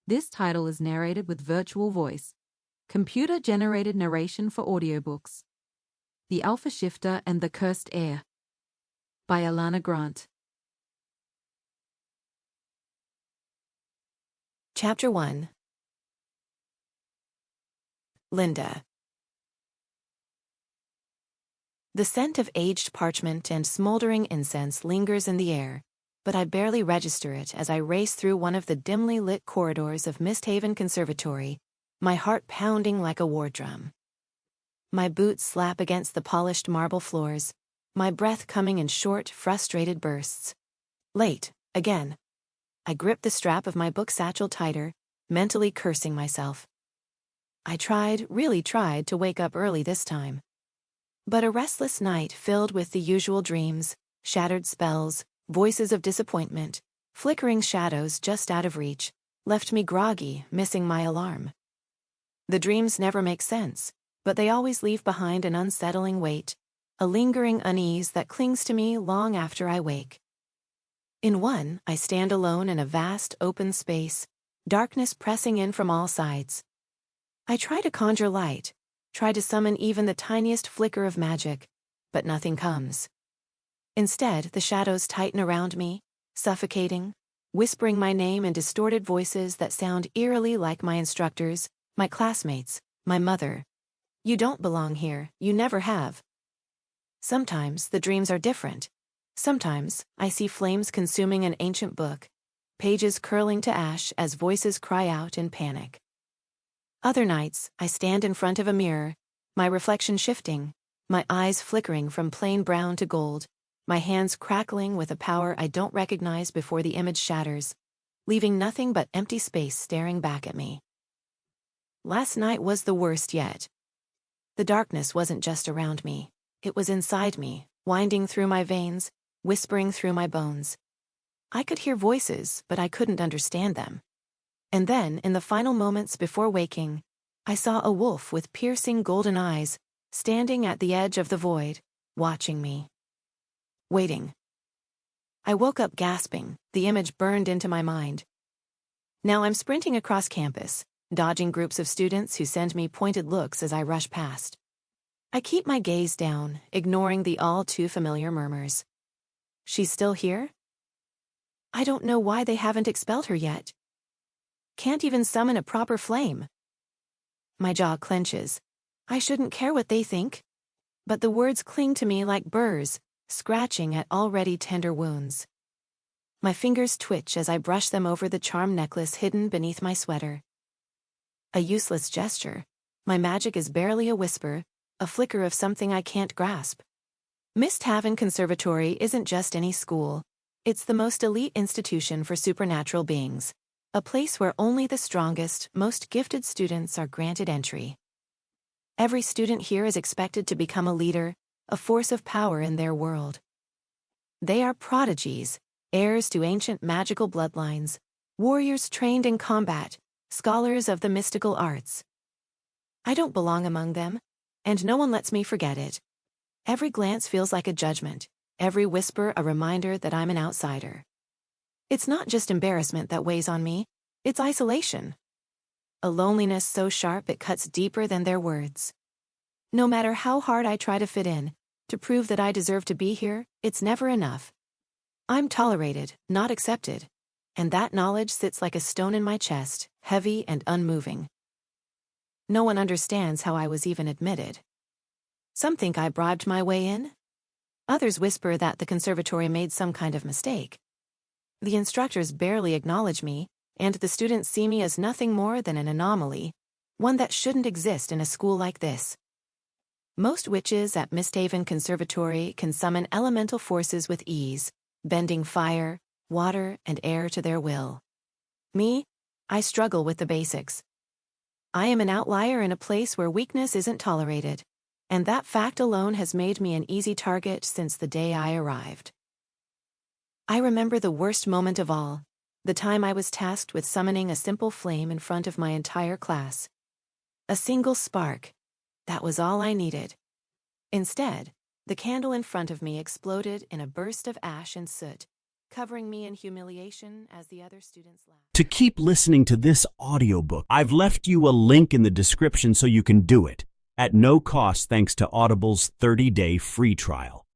This title is narrated with virtual voice. Computer-generated narration for audiobooks. The Alpha Shifter and the Cursed Heir. By Alana Grant. Chapter 1. Linda. The scent of aged parchment and smoldering incense lingers in the air, but I barely register it as I race through one of the dimly lit corridors of Misthaven Conservatory, my heart pounding like a war drum. My boots slap against the polished marble floors, my breath coming in short, frustrated bursts. Late, again. I grip the strap of my book satchel tighter, mentally cursing myself. I really tried to wake up early this time. But a restless night filled with the usual dreams, shattered spells, voices of disappointment, flickering shadows just out of reach, left me groggy, missing my alarm. The dreams never make sense, but they always leave behind an unsettling weight, a lingering unease that clings to me long after I wake. In one, I stand alone in a vast, open space, darkness pressing in from all sides. I try to conjure light, try to summon even the tiniest flicker of magic, but nothing comes. Instead, the shadows tighten around me, suffocating, whispering my name in distorted voices that sound eerily like my instructors, my classmates, my mother. You don't belong here, you never have. Sometimes the dreams are different. Sometimes I see flames consuming an ancient book, pages curling to ash as voices cry out in panic. Other nights, I stand in front of a mirror, my reflection shifting, my eyes flickering from plain brown to gold, my hands crackling with a power I don't recognize before the image shatters, leaving nothing but empty space staring back at me. Last night was the worst yet. The darkness wasn't just around me, it was inside me, winding through my veins, whispering through my bones. I could hear voices, but I couldn't understand them. And then, in the final moments before waking, I saw a wolf with piercing golden eyes, standing at the edge of the void, watching me. Waiting. I woke up gasping, the image burned into my mind. Now I'm sprinting across campus, dodging groups of students who send me pointed looks as I rush past. I keep my gaze down, ignoring the all-too-familiar murmurs. She's still here? I don't know why they haven't expelled her yet. Can't even summon a proper flame. My jaw clenches. I shouldn't care what they think. But the words cling to me like burrs, scratching at already tender wounds. My fingers twitch as I brush them over the charm necklace hidden beneath my sweater. A useless gesture. My magic is barely a whisper, a flicker of something I can't grasp. Misthaven Conservatory isn't just any school. It's the most elite institution for supernatural beings. A place where only the strongest, most gifted students are granted entry. Every student here is expected to become a leader, a force of power in their world. They are prodigies, heirs to ancient magical bloodlines, warriors trained in combat, scholars of the mystical arts. I don't belong among them, and no one lets me forget it. Every glance feels like a judgment, every whisper a reminder that I'm an outsider. It's not just embarrassment that weighs on me, it's isolation. A loneliness so sharp it cuts deeper than their words. No matter how hard I try to fit in, to prove that I deserve to be here, it's never enough. I'm tolerated, not accepted, and that knowledge sits like a stone in my chest, heavy and unmoving. No one understands how I was even admitted. Some think I bribed my way in. Others whisper that the conservatory made some kind of mistake. The instructors barely acknowledge me, and the students see me as nothing more than an anomaly, one that shouldn't exist in a school like this. Most witches at Misthaven Conservatory can summon elemental forces with ease, bending fire, water, and air to their will. Me, I struggle with the basics. I am an outlier in a place where weakness isn't tolerated, and that fact alone has made me an easy target since the day I arrived. I remember the worst moment of all, the time I was tasked with summoning a simple flame in front of my entire class. A single spark. That was all I needed. Instead, the candle in front of me exploded in a burst of ash and soot, covering me in humiliation as the other students laughed. To keep listening to this audiobook, I've left you a link in the description so you can do it, at no cost thanks to Audible's 30-day free trial.